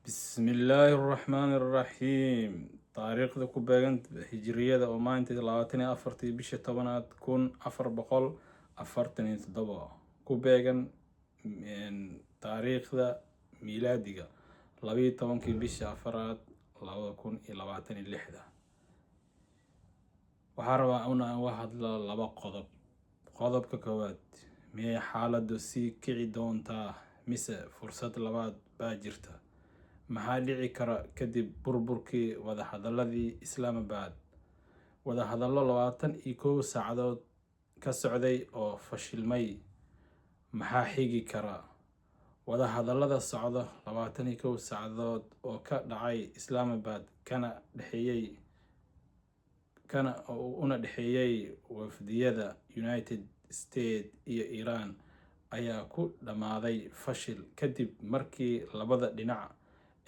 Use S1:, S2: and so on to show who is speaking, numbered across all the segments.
S1: بسم الله الرحمن الرحيم taariikhda ku beegan hijriyada oo maanta 24 bisha tobanaad 1447 ku beegan taariikhda miilaadiga 12 bisha afaraad 2026 waxaa rabaa inaan uga hadlo laba qodob. Qodobka koowaad, miyay xaaladdu sii kici doontaa mise fursad labaad baa jirta? Maxaa dhici kara kadib burburkii wadahadaladii Islamabad? Wadahadallo 21 saacadood ka socday oo fashilmay. Maxaa xigi kara? Wadahadallada socda 21 saacadood oo ka dhacay Islamabad una dhexeeyay wafdiyada United States iyo Iran ayaa ku dhammaaday fashil kadib markii labada dhinac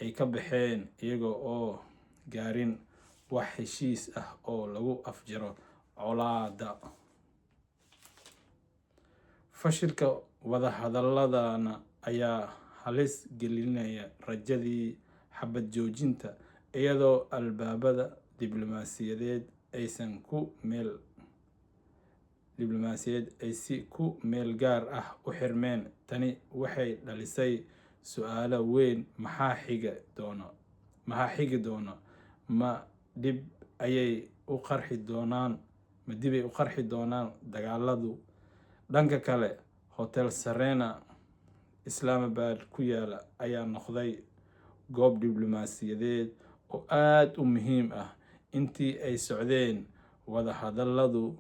S1: ay ka baxeen iyaga oo gaarin wax heshiis ah oo lagu afjaro colaadda. Fashilka wadahadaladana ayaa halis gelinaya rajadii xabad joojinta, iyadoo albaabada diblomaasiyadeed ay si ku meel gaar ah u xirmeen. Tani waxay dhalisay su'aalo weyn. Maxaa xigi doona? Ma dib ayay u qarxi doonaan dagaaladu? Dhanka kale, Hotel Serena Islamabad ku yaala ayaa noqday goob diblomaasiyadeed oo aad u muhiim ah intii ay socdeen wadahadaladu.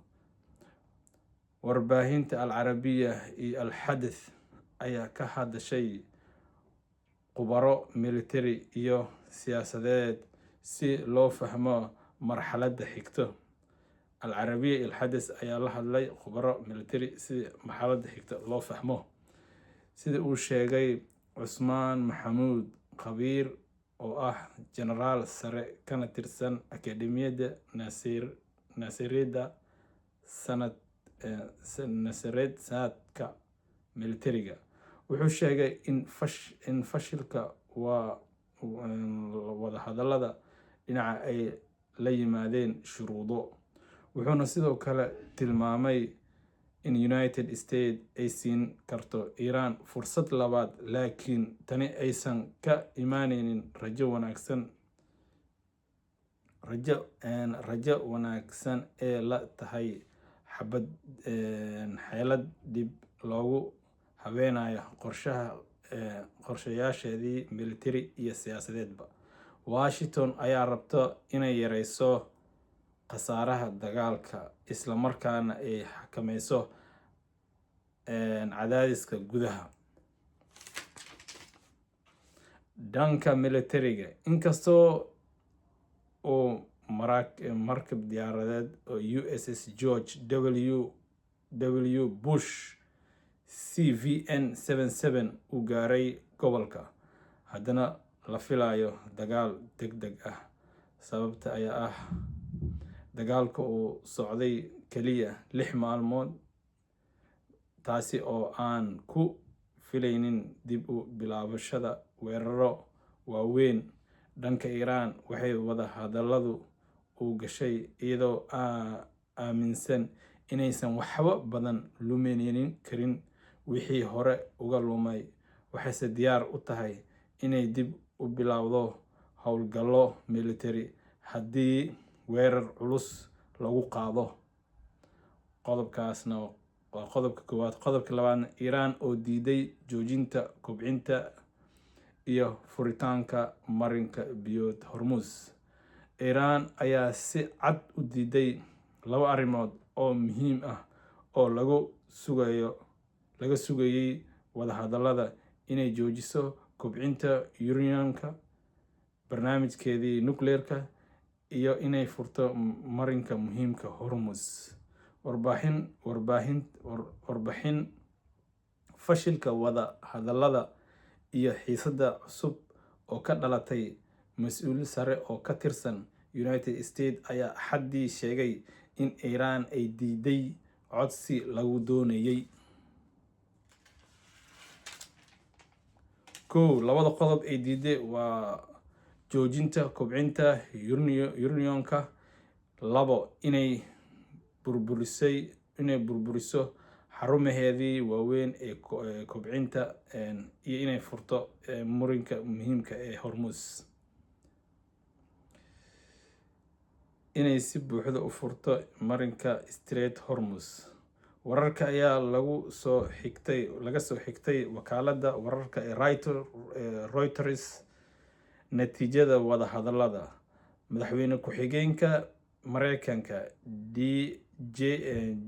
S1: Warbaahinta Al-Carabiya iyo Al-Xadath ayaa ka hadashay khubaro military iyo siyaasadeed si loo fahmo marxaladda xigta. Al-Carabiya iyo Al-Xadath ayaa la hadlay khubaro military si marxaladda xigta loo fahmo. Sida uu sheegay Cusmaan Maxamuud, khabiir oo ah jenaraal sare kana tirsan Akadeemiyadda Nasiriyad-saadka militariga, wuxuu sheegay in fashilka wadahadalada dhinaca ay la yimaadeen shuruudo. Wuxuuna sidoo kale tilmaamay in United States ay siin karto Iran fursad labaad, laakiin tani aysan ka imaaneynin rajo wanaagsan ee la tahay xeelad dib loogu habeynayo qorshayaasheedii military iyo siyaasadeedba. Washington ayaa rabta inay yareyso khasaaraha dagaalka, isla markaana ay xakameyso cadaadiska gudaha. Dhanka militariga, inkastoo uu markab diyaaradeed oo USS George W. Bush CVN-77 u gaaray gobolka, haddana la filayo dagaal degdeg ah. Sababta ayaa ah dagaalka uu socday kaliya 6 maalmood, taasi oo aan ku filaynin dib u bilaabashada weeraro waaweyn. Dhanka Iran, waxay wadahadaladu u gashay iyadoo aaminsan inaysan waxba badan lumin karin wixii hore uga lumay, waxayse diyaar u tahay inay dib u bilowdo howlgallo military haddii weerar culus lagu qaado. Qodobkaasna waa qodobka koowaad. Qodobka labaadna, Iran oo diiday joojinta kobcinta iyo furitaanka marinka biyood Hormuz. Iran ayaa si cad u diiday 2 arrimood oo muhiim ah oo laga sugayay wadahadalada: inay joojiso kobcinta uraniumka, barnaamijkeedii nuclearka, iyo inay furto marinka muhiimka Hormuz. Warbixin fashilka wadahadalada iyo xiisadda cusub oo ka dhalatay mas'uul sare oo ka tirsan United States ayaa Axaddii sheegay in Iran ay diiday codsi lagu doonayay labada qodob ay diiday waa joojinta kobcinta unionka. 2 inay burburiso xarumaheedii waaweyn ee kobcinta iyo inay furto murinka muhiimka ee Hormuz. Inay si buuxda u furto marinka Strait Hormuz. Wararka ayaa laga soo xigtay wakaaladda wararka ee Reuters natiijada wada hadallada. Madaxweyne ku-xigeenka Mareykanka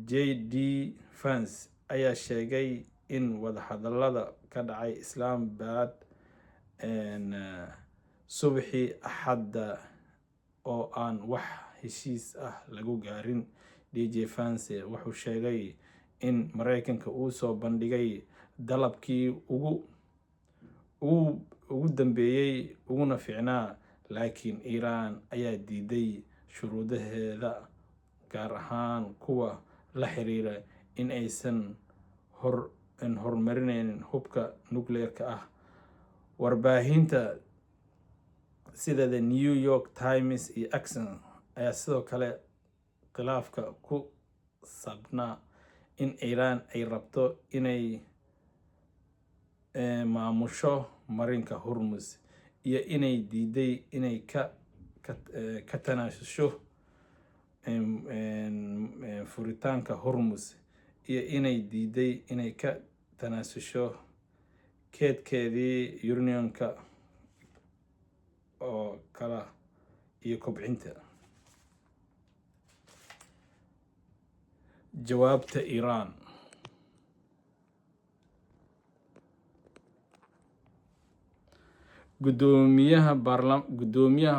S1: JD Vance ayaa sheegay in wada hadallada ka dhacay Islamabad subaxii Axadda oo aan wax heshiis ah lagu gaarin. DJ Vance wuxuu sheegay in Mareykanka uu soo bandhigay dalabkii ugu dambeeyay uguna fiicnaa, laakiin Iiraan ayaa diiday shuruudaheeda, gaar ahaan kuwa la xiriira in aysan horumarinin hubka nukleerka ah. Warbaahinta sida The New York Times iyo Axios ayaa sidoo kale khilaafka ku saabnaa in Iiraan ay rabto inay maamusho marinka Hormuz, iyo inay diiday inay ka tanaasusho furitaanka Hormuz, iyo inay diiday inay ka tanaasusho keedkeedii unionka oo kala iyo kobcinta. Jawaabta Iiraan. Gudoomiyaha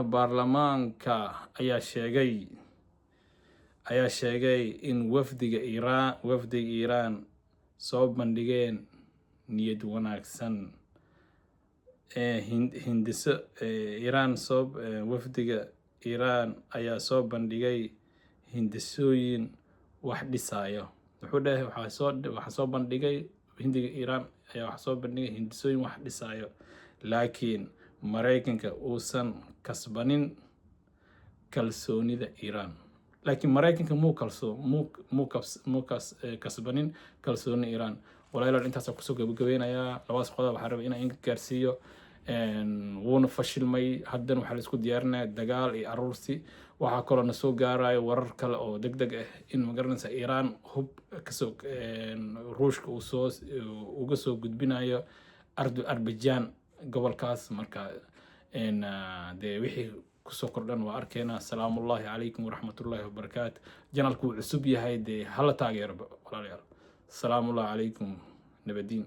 S1: baarlamaanka ayaa sheegay in wafdiga Iiraan soo bandhigeen niyad wanaagsan. Wafdiga Iiraan ayaa soo bandhigay hindisooyin wax dhisaya. Wuxuu dhahay waxaa soo bandhigay hindisooyin wax dhisaya, laakiin Mareykanka uusan kasbanin kalsoonida Iiraan. Walaalayaal, intaas kusoo gabagabeynayaa labadaas qodob. Waxaan rabay inaan gaarsiiyo wuuna fashilmay. Haddana waxaa la isku diyaarinayaa dagaal iyo aruursi. waxaa kaloo na soo gaarayo warar kale oo degdeg ah in magaranaysa Iran hub kasoo ruushka uu soo uga soo gudbinayo Azerbaijan gobolkaas marka de wixii kusoo kordhan waa arkeena. Assalaamu calaykum waraxmatullaahi wabarakaatu. Janalku cusub yahay de hala taageero walaalayaal. Assalaamu calaykum nabadiin.